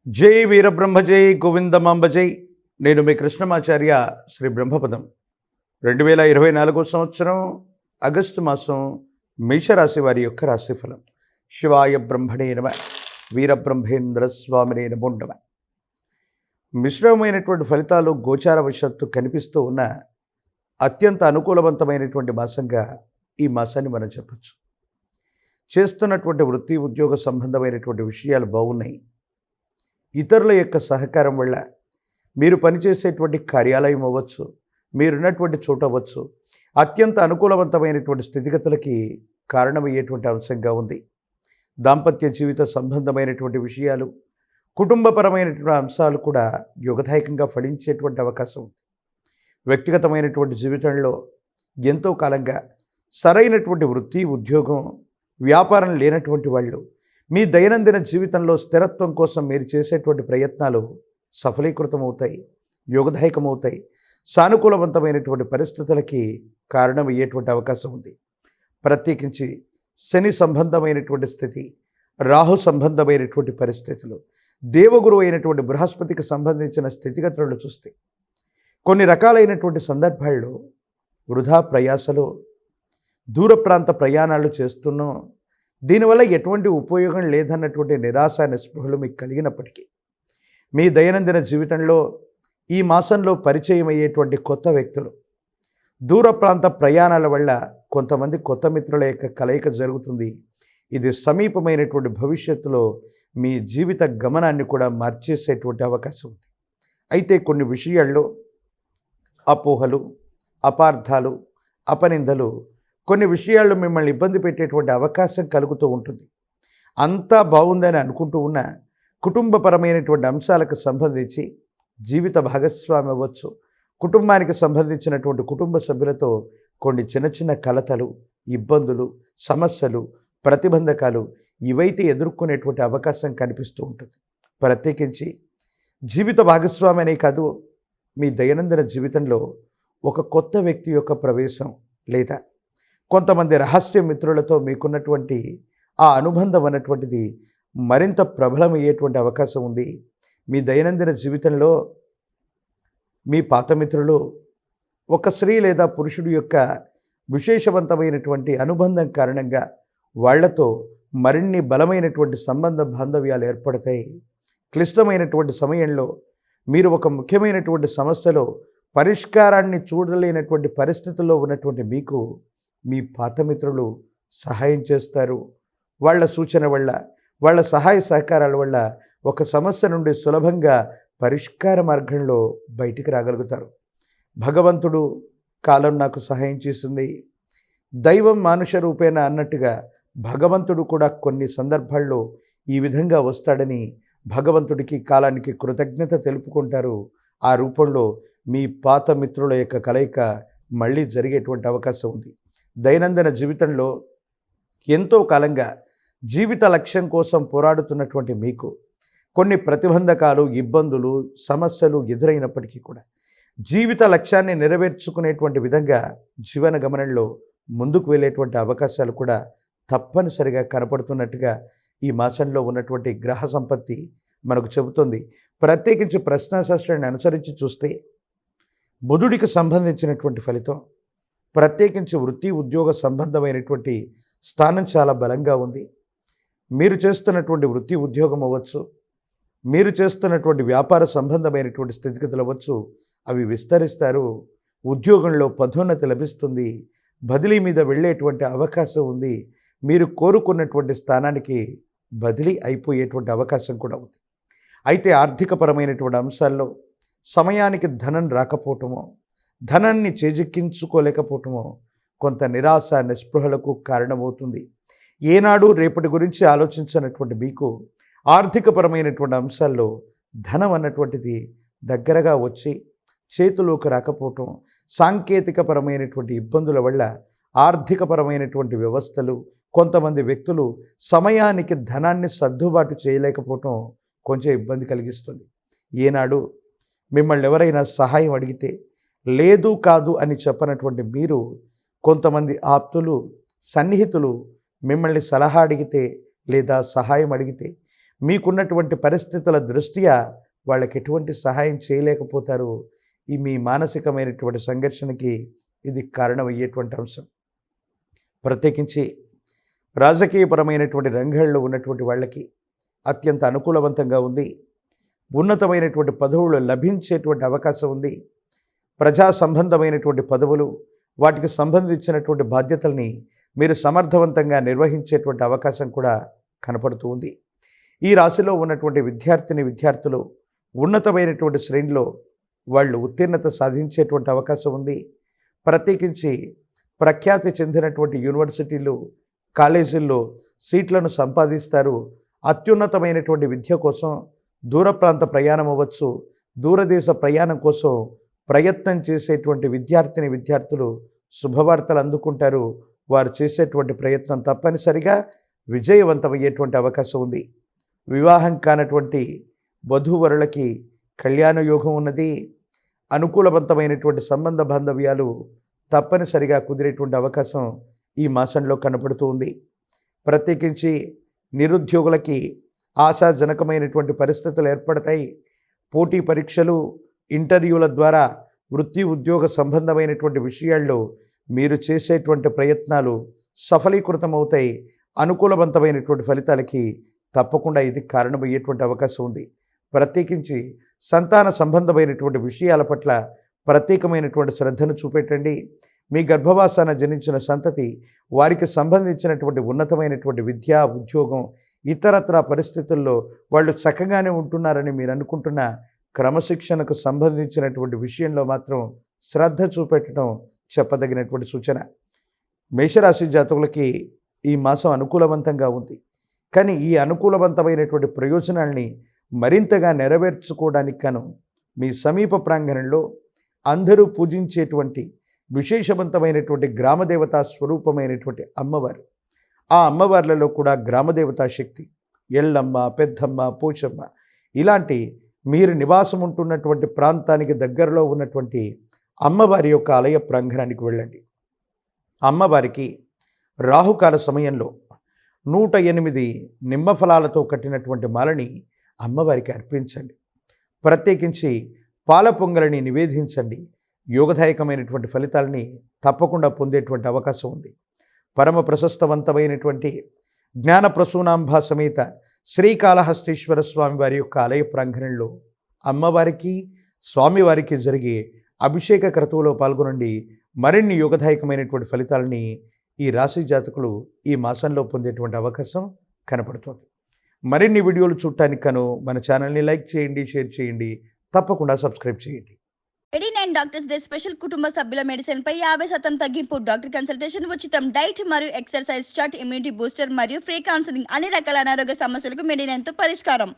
జై వీరబ్రహ్మ జై గోవిందమాంబ జై. నేను మీ కృష్ణమాచార్య శ్రీ బ్రహ్మపదం. 2024 సంవత్సరం ఆగస్టు మాసం మేషరాశి వారి యొక్క రాశిఫలం. శివాయ బ్రహ్మణే నమ, వీరబ్రహ్మేంద్ర స్వామినే నమో నమ. మిశ్రమమైనటువంటి ఫలితాలు గోచారవశత్తు కనిపిస్తూ ఉన్న అత్యంత అనుకూలవంతమైనటువంటి మాసంగా ఈ మాసాన్ని మనం చెప్పచ్చు. చేస్తున్నటువంటి వృత్తి ఉద్యోగ సంబంధమైనటువంటి విషయాలు బాగున్నాయి. ఇతరుల యొక్క సహకారం వల్ల మీరు పనిచేసేటువంటి కార్యాలయం అవ్వచ్చు, మీరున్నటువంటి చోటు అవ్వచ్చు, అత్యంత అనుకూలవంతమైనటువంటి స్థితిగతులకి కారణమయ్యేటువంటి అంశంగా ఉంది. దాంపత్య జీవిత సంబంధమైనటువంటి విషయాలు, కుటుంబపరమైనటువంటి అంశాలు కూడా యుగదాయకంగా ఫలించేటువంటి అవకాశం ఉంది. వ్యక్తిగతమైనటువంటి జీవితంలో ఎంతో కాలంగా సరైనటువంటి వృత్తి ఉద్యోగం వ్యాపారం లేనటువంటి వాళ్ళు మీ దైనందిన జీవితంలో స్థిరత్వం కోసం మీరు చేసేటువంటి ప్రయత్నాలు సఫలీకృతమవుతాయి, యోగదాయకమవుతాయి, సానుకూలవంతమైనటువంటి పరిస్థితులకి కారణమయ్యేటువంటి అవకాశం ఉంది. ప్రత్యేకించి శని సంబంధమైనటువంటి స్థితి, రాహు సంబంధమైనటువంటి పరిస్థితులు, దేవగురు అయినటువంటి బృహస్పతికి సంబంధించిన స్థితిగతులను చూస్తే కొన్ని రకాలైనటువంటి సందర్భాల్లో వృధా ప్రయాసలు, దూర ప్రాంత ప్రయాణాలు చేస్తున్నాం, దీనివల్ల ఎటువంటి ఉపయోగం లేదన్నటువంటి నిరాశ నిస్పృహలు మీకు కలిగినప్పటికీ మీ దైనందిన జీవితంలో ఈ మాసంలో పరిచయం అయ్యేటువంటి కొత్త వ్యక్తులు, దూర ప్రాంత ప్రయాణాల వల్ల కొంతమంది కొత్త మిత్రుల యొక్క కలయిక జరుగుతుంది. ఇది సమీపమైనటువంటి భవిష్యత్తులో మీ జీవిత గమనాన్ని కూడా మార్చేసేటువంటి అవకాశం ఉంది. అయితే కొన్ని విషయాల్లో అపోహలు, అపార్థాలు, అపనిందలు, కొన్ని విషయాల్లో మిమ్మల్ని ఇబ్బంది పెట్టేటువంటి అవకాశం కలుగుతూ ఉంటుంది. అంతా బాగుందని అనుకుంటూ ఉన్న కుటుంబపరమైనటువంటి అంశాలకు సంబంధించి జీవిత భాగస్వామి అవ్వచ్చు, కుటుంబానికి సంబంధించినటువంటి కుటుంబ సభ్యులతో కొన్ని చిన్న చిన్న కలతలు, ఇబ్బందులు, సమస్యలు, ప్రతిబంధకాలు ఇవైతే ఎదుర్కొనేటువంటి అవకాశం కనిపిస్తూ ఉంటుంది. ప్రత్యేకించి జీవిత భాగస్వామి అనే కాదు, మీ దైనందిన జీవితంలో ఒక కొత్త వ్యక్తి యొక్క ప్రవేశం లేదా కొంతమంది రహస్య మిత్రులతో మీకున్నటువంటి ఆ అనుబంధం అన్నటువంటిది మరింత ప్రబలమయ్యేటువంటి అవకాశం ఉంది. మీ దైనందిన జీవితంలో మీ పాత మిత్రులు ఒక స్త్రీ లేదా పురుషుడు యొక్క విశేషవంతమైనటువంటి అనుబంధం కారణంగా వాళ్లతో మరిన్ని బలమైనటువంటి సంబంధ బాంధవ్యాలు ఏర్పడతాయి. క్లిష్టమైనటువంటి సమయంలో మీరు ఒక ముఖ్యమైనటువంటి సమస్యలో పరిష్కారాన్ని చూడలేనటువంటి పరిస్థితుల్లో ఉన్నటువంటి మీకు మీ పాత మిత్రులు సహాయం చేస్తారు. వాళ్ళ సూచన వల్ల, వాళ్ళ సహాయ సహకారాల వల్ల ఒక సమస్య నుండి సులభంగా పరిష్కార మార్గంలో బయటికి రాగలుగుతారు. భగవంతుడు కాలం నాకు సహాయం చేసింది, దైవం మానుష రూపేణ అన్నట్టుగా భగవంతుడు కూడా కొన్ని సందర్భాల్లో ఈ విధంగా వస్తాడని భగవంతుడికి కాలానికి కృతజ్ఞత తెలుపుకుంటారు. ఆ రూపంలో మీ పాత మిత్రుల యొక్క కలయిక మళ్ళీ జరిగేటువంటి అవకాశం ఉంది. దైనందిన జీవితంలో ఎంతో కాలంగా జీవిత లక్ష్యం కోసం పోరాడుతున్నటువంటి మీకు కొన్ని ప్రతిబంధకాలు, ఇబ్బందులు, సమస్యలు ఎదురైనప్పటికీ కూడా జీవిత లక్ష్యాన్ని నెరవేర్చుకునేటువంటి విధంగా జీవన గమనంలో ముందుకు వెళ్ళేటువంటి అవకాశాలు కూడా తప్పనిసరిగా కనపడుతున్నట్టుగా ఈ మాసంలో ఉన్నటువంటి గ్రహ సంపత్తి మనకు చెబుతుంది. ప్రత్యేకించి ప్రశ్నాశాస్త్రాన్ని అనుసరించి చూస్తే బుధుడికి సంబంధించినటువంటి ఫలితం, ప్రత్యేకించి వృత్తి ఉద్యోగ సంబంధమైనటువంటి స్థానం చాలా బలంగా ఉంది. మీరు చేస్తున్నటువంటి వృత్తి ఉద్యోగం అవ్వచ్చు, మీరు చేస్తున్నటువంటి వ్యాపార సంబంధమైనటువంటి స్థితిగతులు అవ్వచ్చు, అవి విస్తరిస్తారు. ఉద్యోగంలో పదోన్నతి లభిస్తుంది, బదిలీ మీద వెళ్ళేటువంటి అవకాశం ఉంది. మీరు కోరుకున్నటువంటి స్థానానికి బదిలీ అయిపోయేటువంటి అవకాశం కూడా ఉంది. అయితే ఆర్థికపరమైనటువంటి అంశాల్లో సమయానికి ధనం రాకపోవటమో, ధనాన్ని చేజిక్కించుకోలేకపోవటమో కొంత నిరాశ నిస్పృహలకు కారణమవుతుంది. ఏనాడు రేపటి గురించి ఆలోచించినటువంటి మీకు ఆర్థికపరమైనటువంటి అంశాల్లో ధనం అన్నటువంటిది దగ్గరగా వచ్చి చేతులోకి రాకపోవటం, సాంకేతికపరమైనటువంటి ఇబ్బందుల వల్ల ఆర్థికపరమైనటువంటి వ్యవస్థలు, కొంతమంది వ్యక్తులు సమయానికి ధనాన్ని సర్దుబాటు చేయలేకపోవటం కొంచెం ఇబ్బంది కలిగిస్తుంది. ఏనాడు మిమ్మల్ని ఎవరైనా సహాయం అడిగితే లేదు కాదు అని చెప్పనటువంటి మీరు కొంతమంది ఆప్తులు, సన్నిహితులు మిమ్మల్ని సలహా అడిగితే లేదా సహాయం అడిగితే మీకున్నటువంటి పరిస్థితుల దృష్ట్యా వాళ్ళకి ఎటువంటి సహాయం చేయలేకపోతారు. ఈ మీ మానసికమైనటువంటి సంఘర్షణకి ఇది కారణమయ్యేటువంటి అంశం. ప్రత్యేకించి రాజకీయపరమైనటువంటి రంగాల్లో ఉన్నటువంటి వాళ్ళకి అత్యంత అనుకూలవంతంగా ఉంది. ఉన్నతమైనటువంటి పదవులు లభించేటువంటి అవకాశం ఉంది. ప్రజా సంబంధమైనటువంటి పదవులు, వాటికి సంబంధించినటువంటి బాధ్యతల్ని మీరు సమర్థవంతంగా నిర్వహించేటువంటి అవకాశం కూడా కనపడుతూ ఉంది. ఈ రాశిలో ఉన్నటువంటి విద్యార్థులు ఉన్నతమైనటువంటి శ్రేణిలో వాళ్ళు ఉత్తీర్ణత సాధించేటువంటి అవకాశం ఉంది. ప్రత్యేకించి ప్రఖ్యాతి చెందినటువంటి యూనివర్సిటీలు, కాలేజీల్లో సీట్లను సంపాదిస్తారు. అత్యున్నతమైనటువంటి విద్య కోసం దూర ప్రాంత ప్రయాణం అవ్వచ్చు, దూరదేశ ప్రయాణం కోసం ప్రయత్నం చేసేటువంటి విద్యార్థులు శుభవార్తలు అందుకుంటారు. వారు చేసేటువంటి ప్రయత్నం తప్పనిసరిగా విజయవంతమయ్యేటువంటి అవకాశం ఉంది. వివాహం కానటువంటి వధూవరులకి కళ్యాణ యోగం ఉన్నది. అనుకూలవంతమైనటువంటి సంబంధ బాంధవ్యాలు తప్పనిసరిగా కుదిరేటువంటి అవకాశం ఈ మాసంలో కనపడుతూ ఉంది. ప్రత్యేకించి నిరుద్యోగులకి ఆశాజనకమైనటువంటి పరిస్థితులు ఏర్పడతాయి. పోటీ పరీక్షలు, ఇంటర్వ్యూల ద్వారా వృత్తి ఉద్యోగ సంబంధమైనటువంటి విషయాల్లో మీరు చేసేటువంటి ప్రయత్నాలు సఫలీకృతమవుతాయి. అనుకూలవంతమైనటువంటి ఫలితాలకి తప్పకుండా ఇది కారణమయ్యేటువంటి అవకాశం ఉంది. ప్రత్యేకించి సంతాన సంబంధమైనటువంటి విషయాల పట్ల ప్రత్యేకమైనటువంటి శ్రద్ధను చూపెట్టండి. మీ గర్భవాసాన జనించిన సంతతి వారికి సంబంధించినటువంటి ఉన్నతమైనటువంటి విద్య, ఉద్యోగం, ఇతరత్రా పరిస్థితుల్లో వాళ్ళు చక్కగానే ఉంటున్నారని మీరు అనుకుంటున్న క్రమశిక్షణకు సంబంధించినటువంటి విషయంలో మాత్రం శ్రద్ధ చూపెట్టడం చెప్పదగినటువంటి సూచన. మేషరాశి జాతకులకి ఈ మాసం అనుకూలవంతంగా ఉంది. కానీ ఈ అనుకూలవంతమైనటువంటి ప్రయోజనాల్ని మరింతగా నెరవేర్చుకోవడానికి గాను మీ సమీప ప్రాంగణంలో అందరూ పూజించేటువంటి విశేషవంతమైనటువంటి గ్రామదేవతా స్వరూపమైనటువంటి అమ్మవారు, ఆ అమ్మవార్లలో కూడా గ్రామదేవతా శక్తి ఎల్లమ్మ, పెద్దమ్మ, పోచమ్మ ఇలాంటి మీరు నివాసం ఉంటున్నటువంటి ప్రాంతానికి దగ్గరలో ఉన్నటువంటి అమ్మవారి యొక్క ఆలయ ప్రాంగణానికి వెళ్ళండి. అమ్మవారికి రాహుకాల సమయంలో 108 నిమ్మ ఫలాలతో కట్టినటువంటి మాలని అమ్మవారికి అర్పించండి. ప్రత్యేకించి పాల పొంగలిని నివేదించండి. యోగదాయకమైనటువంటి ఫలితాలని తప్పకుండా పొందేటువంటి అవకాశం ఉంది. పరమ ప్రశస్తవంతమైనటువంటి జ్ఞాన ప్రసూనాంబ సమేత శ్రీకాళహస్తీశ్వర స్వామి వారి యొక్క ఆలయ ప్రాంగణంలో అమ్మవారికి, స్వామివారికి జరిగే అభిషేక క్రతువులో పాల్గొనండి. మరిన్ని యోగదాయకమైనటువంటి ఫలితాలని ఈ రాశి జాతకులు ఈ మాసంలో పొందేటువంటి అవకాశం కనపడుతుంది. మరిన్ని వీడియోలు చూడటానికి గాను మన ఛానల్ని లైక్ చేయండి, షేర్ చేయండి, తప్పకుండా సబ్స్క్రైబ్ చేయండి. 89 డాక్టర్స్ డే స్పెషల్ కుటుంబ సభ్యుల మెడిసిన్ పై 50% తగ్గింపు, డాక్టర్ కన్సల్టేషన్ ఉచితం, డైట్ మరియు ఎక్సర్సైజ్ చార్ట్, ఇమ్యూనిటీ బూస్టర్ మరియు ఫ్రీ కౌన్సిలింగ్, అన్ని రకాల అనారోగ్య సమస్యలకు 89 తో పరిష్కారం.